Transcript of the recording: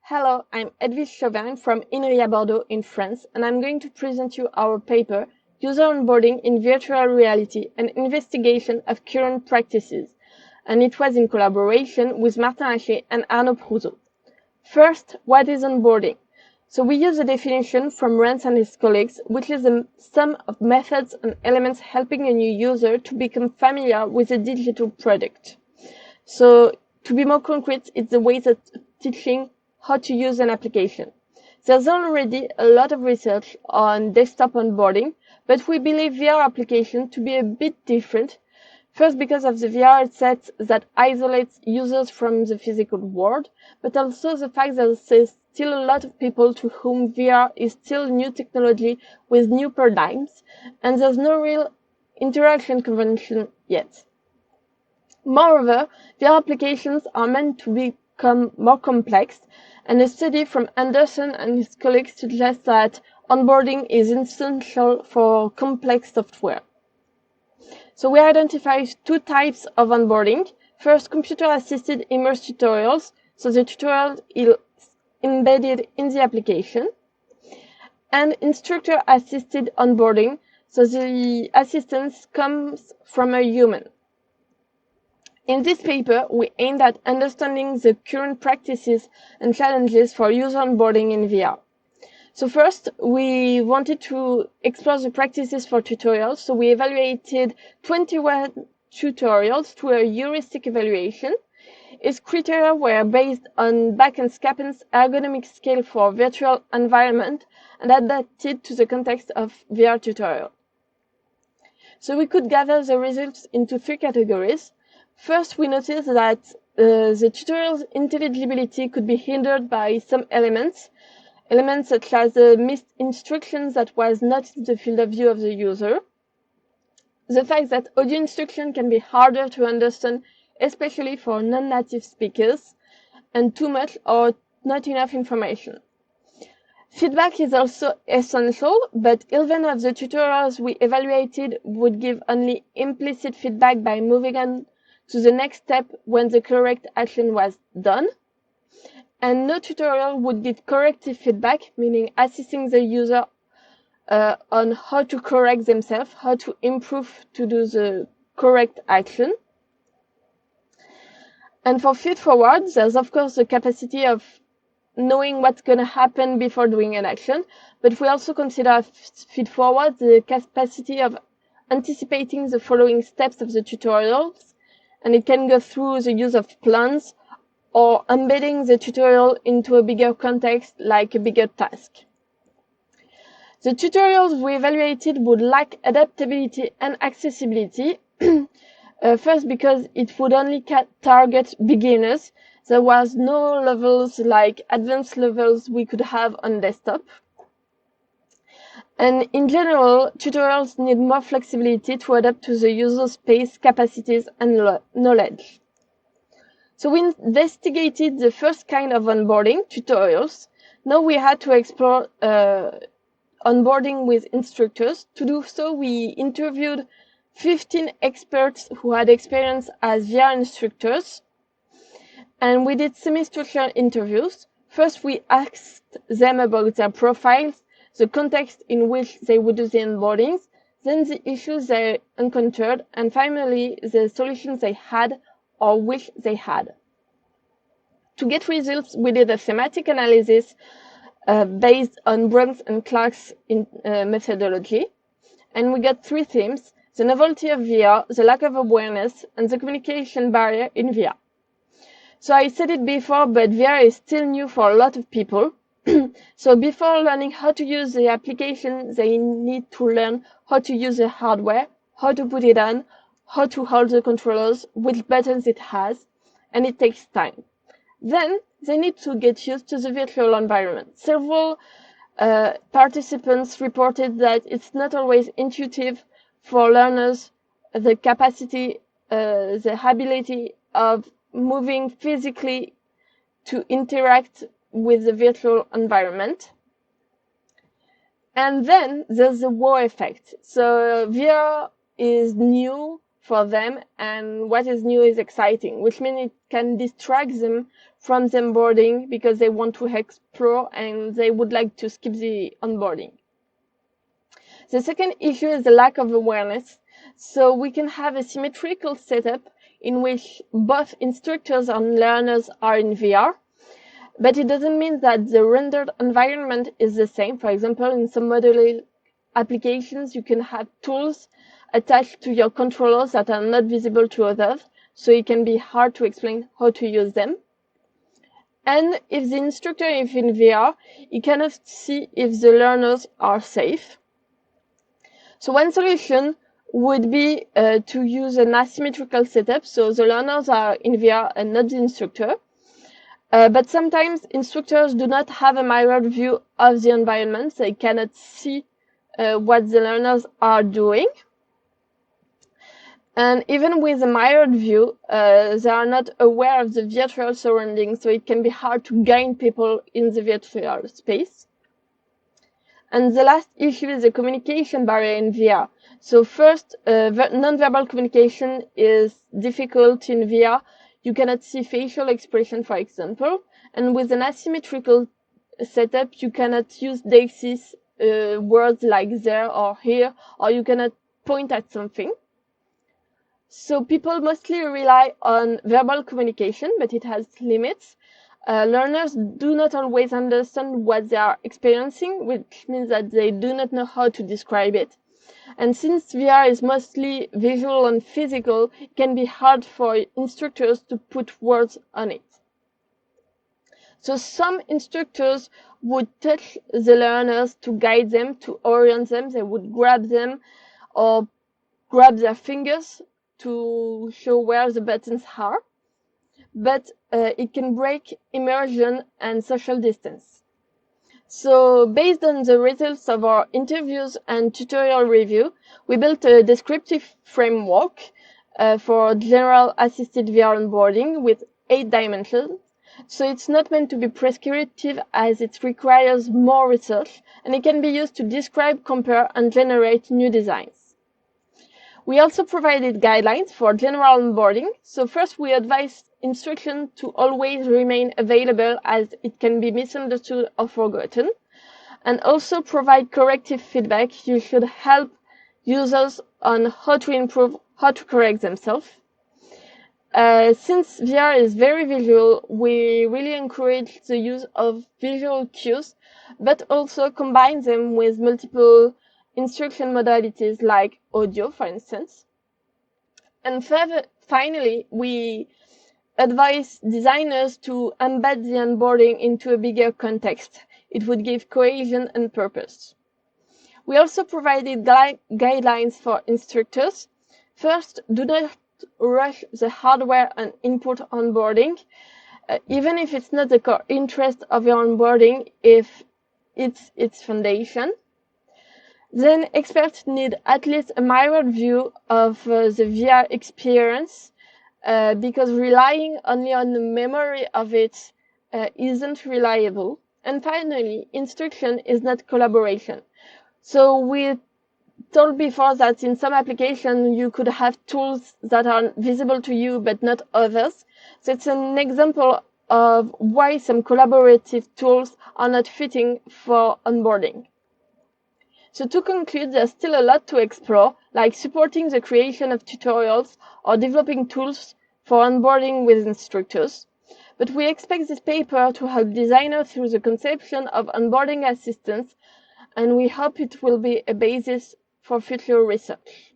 Hello, I'm Edwige Chauvergne from INRIA Bordeaux in France, and I'm going to present you our paper, User Onboarding in Virtual Reality, an investigation of current practices. And it was in collaboration with Martin Hachet and Arnaud Prouzeau. First, what is onboarding? So we use a definition from Rance and his colleagues, which is the sum of methods and elements helping a new user to become familiar with a digital product. So to be more concrete, it's the ways of teaching how to use an application. There's already a lot of research on desktop onboarding, but we believe VR application to be a bit different. First, because of the VR set that isolates users from the physical world, but also the fact that there's still a lot of people to whom VR is still new technology with new paradigms, and there's no real interaction convention yet. Moreover, VR applications are meant to become more complex, and a study from Anderson and his colleagues suggests that onboarding is essential for complex software. So we identify two types of onboarding. First, computer-assisted immersive tutorials. So the tutorial is embedded in the application. And instructor-assisted onboarding. So the assistance comes from a human. In this paper, we aimed at understanding the current practices and challenges for user onboarding in VR. So first, we wanted to explore the practices for tutorials. So we evaluated 21 tutorials through a heuristic evaluation. Its criteria were based on Back and Scapin's ergonomic scale for virtual environment and adapted to the context of VR tutorial. So we could gather the results into three categories. First, we noticed that the tutorial's intelligibility could be hindered by some elements such as the missed instructions that was not in the field of view of the user, the fact that audio instruction can be harder to understand, especially for non-native speakers, and too much or not enough information. Feedback is also essential, but 11 of the tutorials we evaluated would give only implicit feedback by moving on to the next step when the correct action was done. And no tutorial would give corrective feedback, meaning assisting the user on how to correct themselves, how to improve to do the correct action. And for feed forward, there's of course the capacity of knowing what's going to happen before doing an action, but we also consider feed forward the capacity of anticipating the following steps of the tutorials, and it can go through the use of plans or embedding the tutorial into a bigger context, like a bigger task. The tutorials we evaluated would lack adaptability and accessibility. First, because it would only target beginners. There was no levels like advanced levels we could have on desktop. And in general, tutorials need more flexibility to adapt to the user's pace, capacities, and knowledge. So we investigated the first kind of onboarding, tutorials. Now we had to explore onboarding with instructors. To do so, we interviewed 15 experts who had experience as VR instructors. And we did semi-structured interviews. First, we asked them about their profiles, the context in which they would do the onboardings, then the issues they encountered, and finally, the solutions they had or wish they had. To get results, we did a thematic analysis based on Brooks and Clark's methodology, and we got three themes: the novelty of VR, the lack of awareness, and the communication barrier in VR. So I said it before, but VR is still new for a lot of people. So before learning how to use the application, they need to learn how to use the hardware, how to put it on, how to hold the controllers, which buttons it has, and it takes time. Then they need to get used to the virtual environment. Several participants reported that it's not always intuitive for learners, the capacity, the ability of moving physically to interact with the virtual environment. And then there's the wow effect. So VR is new for them, and what is new is exciting, which means it can distract them from the onboarding because they want to explore and they would like to skip the onboarding. The second issue is the lack of awareness. So we can have a symmetrical setup in which both instructors and learners are in VR, but it doesn't mean that the rendered environment is the same. For example, in some modeling applications, you can have tools attached to your controllers that are not visible to others, so it can be hard to explain how to use them. And if the instructor is in VR, he cannot see if the learners are safe. So one solution would be to use an asymmetrical setup, so the learners are in VR and not the instructor. But sometimes instructors do not have a mirrored view of the environment. They cannot see what the learners are doing. And even with a mirrored view, they are not aware of the virtual surroundings, so it can be hard to guide people in the virtual space. And the last issue is the communication barrier in VR. So first, non-verbal communication is difficult in VR. You cannot see facial expression, for example. And with an asymmetrical setup, you cannot use dexis words like there or here, or you cannot point at something. So people mostly rely on verbal communication, but it has limits. Learners do not always understand what they are experiencing, which means that they do not know how to describe it. And since VR is mostly visual and physical, it can be hard for instructors to put words on it. So some instructors would touch the learners to guide them, to orient them. They would grab them or grab their fingers to show where the buttons are. But it can break immersion and social distance. So based on the results of our interviews and tutorial review, we built a descriptive framework for general assisted VR onboarding with 8 dimensions. So it's not meant to be prescriptive as it requires more research, and it can be used to describe, compare, and generate new designs. We also provided guidelines for general onboarding. So first, we advise instruction to always remain available as it can be misunderstood or forgotten. And also provide corrective feedback. You should help users on how to improve, how to correct themselves. Since VR is very visual, we really encourage the use of visual cues, but also combine them with multiple instruction modalities like audio, for instance. And finally, we advise designers to embed the onboarding into a bigger context. It would give cohesion and purpose. We also provided guidelines for instructors. First, do not rush the hardware and input onboarding, even if it's not the core interest of your onboarding, if it's its foundation. Then experts need at least a mirrored view of the VR experience because relying only on the memory of it isn't reliable. And finally, instruction is not collaboration. So we told before that in some applications you could have tools that are visible to you but not others. So it's an example of why some collaborative tools are not fitting for onboarding. So to conclude, there's still a lot to explore, like supporting the creation of tutorials or developing tools for onboarding with instructors. But we expect this paper to help designers through the conception of onboarding assistance, and we hope it will be a basis for future research.